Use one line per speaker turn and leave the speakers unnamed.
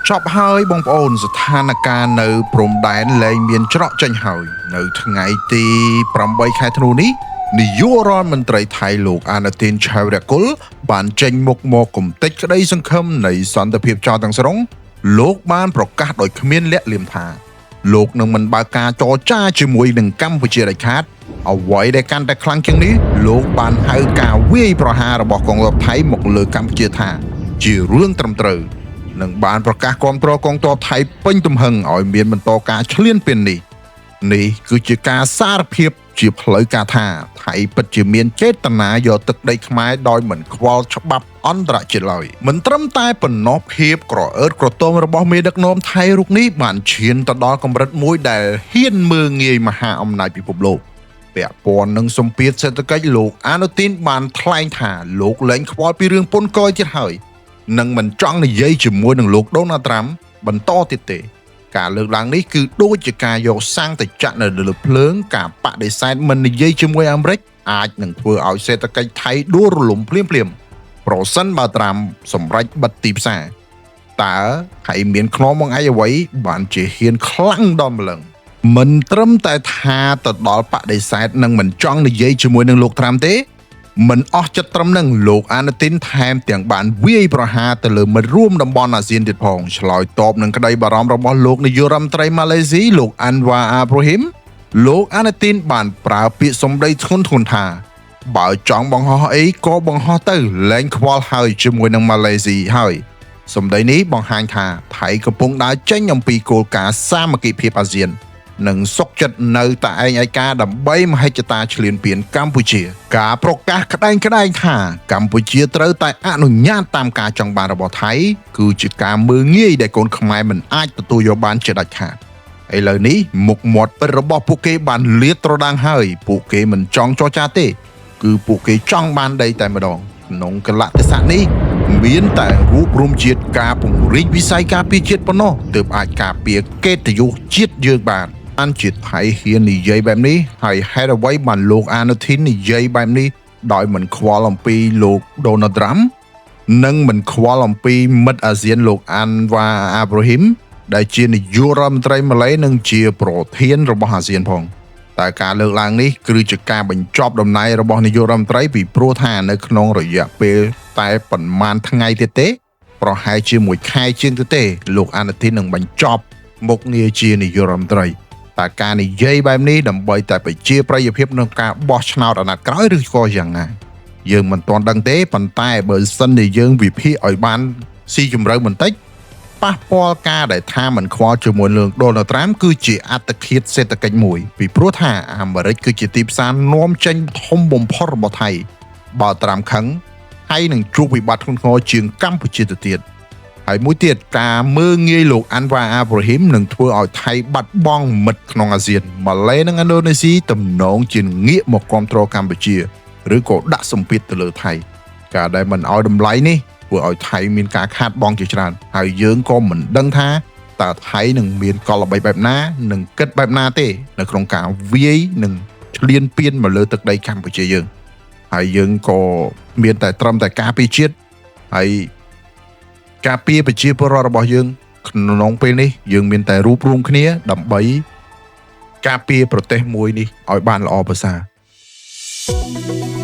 ចប់ហើយបងប្អូនស្ថានភាពនៅព្រំដែនលែងមានច្រកចេញហើយនៅថ្ងៃទី8ខែធ្នូនេះនាយករដ្ឋមន្ត្រីថៃលោកអានុទីន ឆាវរៈគុលបានចេញមុខមកគំទេចក្តីសង្ឃឹមនៃសន្តិភាពចោលទាំងស្រុងលោកបានប្រកាសដោយគ្មានលាក់លៀមថាលោកនឹងមិនបើកការចរចាជាមួយនឹងកម្ពុជាដាច់ខាតអ្វីដែលកាន់តែខ្លាំងជាងនេះលោកបានហៅការវាយប្រហាររបស់កងទ័ពថៃមកលើកម្ពុជាថាជារឿងត្រឹមត្រូវនិងបានប្រកាសគាំទ្រកងទ័ពថៃពេញទំហឹងឲ្យមានបន្តការឈ្លានពាននេះគឺជាការសារភាពជាផ្លូវការថាថៃពិតជាមានចេតនាយកទឹកដីខ្មែរដោយមិនខ្វល់ច្បាប់អន្តរជាតិឡើយមិនត្រឹមតែប៉ុណ្ណោះភាពក្រអឺតក្រទមរបស់មេដឹកនាំថៃរូបនេះបានឈានទៅដល់កម្រិតមួយដែលហ៊ានមើលងាយមហាអំណាចពិភពលោកពាក់ព័ន្ធនឹងសម្ពាធសេដ្ឋកិច្ចលោកអានុទីនបានថ្លែងថាលោកលែងខ្វល់ពីរឿងពន្ធគយទៀតហើយនិងមិនចង់និយាយជាមួយនឹងលោកដូណាល់ត្រាំបន្តទៀតទេការលើកឡើងនេះគឺដូចជាការយកសាំងទៅចាក់នៅលើភ្លើងការបដិសេធមិននិយាយជាមួយអាមេរិកអាចនឹងធ្វើឲ្យសេដ្ឋកិច្ចថៃដួលរលំភ្លាមប្រសិនបើត្រាំសម្រេចបិទទីផ្សារតើហើយមានខ្នងមកឯអ្វីបានជាហ៊ានខ្លាំងដល់ម្លឹងមិនត្រឹមតែថាទៅដល់បដិសេធនិងមិនចង់និយាយជាមួយនឹងលោកត្រាំទេមិនអស់ចិត្តត្រឹមនឹងលោកអានុទីនថែមទាំងបានវាយប្រហារទៅលើមិត្តរួមតំបន់អាស៊ានទៀតផងឆ្លើយតបនឹងក្តីបារម្ភរបស់លោកនាយករដ្ឋមន្ត្រីម៉ាឡេស៊ីលោកអាន់វ៉ាអាប់រូហ៊ីមលោកអានុទីនបានប្រើពាក្យសម្ដីធ្ងន់ធ្ងរថាបើចង់បង្ហោះអីក៏បង្ហោះទៅលែងខ្វល់ហើយជាមួយនឹងម៉ាឡេស៊ីហើយសម្ដីនេះបង្ហាញថាថៃកំពុងដើរចេញអំពីគោលការណ៍សាមគ្គីភាពអាស៊ាននិងសុខចិត្តនៅតែឯងឯកាដើម្បីមហិច្ឆតាឈ្លានពានកម្ពុជាការប្រកាសក្តែងថាកម្ពុជាត្រូវតែអនុញ្ញាតតាមការចង់បានរបស់ថៃគឺជាការមើលងាយដែលកូនខ្មែរមិនអាចទទួលយកបានជាដាច់ខាតឥឡូវនេះមុខមាត់ពិតរបស់ពួកគេបានលាតត្រដាងហើយពួកគេមិនចង់ចរចាទេគឺពួកគេចង់បានដីតែម្ដងក្នុងកលៈទេសៈនេះមានតែរូបរួមជាតិការពង្រីកវិស័យការពារជាតិប៉ុណ្ណោះទើបអាចការពារកិត្តិយសជាតិយើងបានជាតិថៃហ៊ាននិយាយបែបនេះហើយហេតុអ្វីបានលោកអានុធីននិយាយបែបនេះដោយមិនខ្វល់អំពីលោកដូណាល់ត្រាំនិងមិនខ្វល់អំពីមិត្តអាស៊ានលោកអាន់វ៉ាអាប់រូហ៊ីមដែលជានាយករដ្ឋមន្ត្រីម៉ាឡេនិងជាប្រធានរបស់អាស៊ានផងតែការលើកឡើងនេះគឺជាការបញ្ចប់ដំណើររបស់នាយករដ្ឋមន្ត្រីពីព្រោះថានៅក្នុងរយៈពេលតែប៉ុន្មានថ្ងៃទៀតទេប្រហែលជាមួយខែជាងទៅទេលោកអានុធីននឹងបញ្ចប់មុខងារជានាយករដ្ឋមន្ត្រីតែការនិយាយបែបនេះដើម្បីតែប្រជាប្រិយភាពក្នុងការបោះឆ្នោតអាណត្តិក្រោយឬក៏យ៉ាងណាយើងមិនទាន់ដឹងទេប៉ុន្តែបើសិនជាយើងវិភាគឲ្យបានស៊ីជម្រៅបន្តិចប៉ះពាល់ការដែលថាមិនខ្វល់ជាមួយលោកដូណាល់ត្រាំគឺជាអត្តឃាតសេដ្ឋកិច្ចមួយពីព្រោះថាអាមេរិកគឺជាទីផ្សារនាំចេញធំបំផុតរបស់ថៃបើត្រាំខឹងថៃនឹងជួបវិបត្តិធ្ងន់ធ្ងរជាងកម្ពុជាទៅទៀតហើយមួយទៀតការមើលងាយលោកអាន់វ៉ាអាប់រូហ៊ីមនឹងធ្វើឲ្យថៃបាត់បង់មិត្តក្នុងអាស៊ានម៉ាឡេនិងឥណ្ឌូនេស៊ីទំនងជាងាកមកគ្រប់គ្រងកម្ពុជាឬក៏ដាក់សម្ពាធទៅលើថៃការដែលមិនឲ្យតម្លៃនេះធ្វើឲ្យថៃមានការខាតបង់ជាច្រើនហើយយើងក៏មិនដឹងថាតើថៃនឹងមានកលល្បិចបែបណានិងគិតបែបណាទេនៅក្នុងការវាយនិងឈ្លានពានមកលើទឹកដីកម្ពុជាយើងហើយយើងក៏មានតែត្រឹមតែការពារជាតិហើយការពារប្រជាពលរដ្ឋរបស់យើងក្នុងពេលនេះយើងមានតែរួបរวมគ្នាដើម្បីការពារប្រទេសមួយនេះឲ្យបានល្អប្រសើរ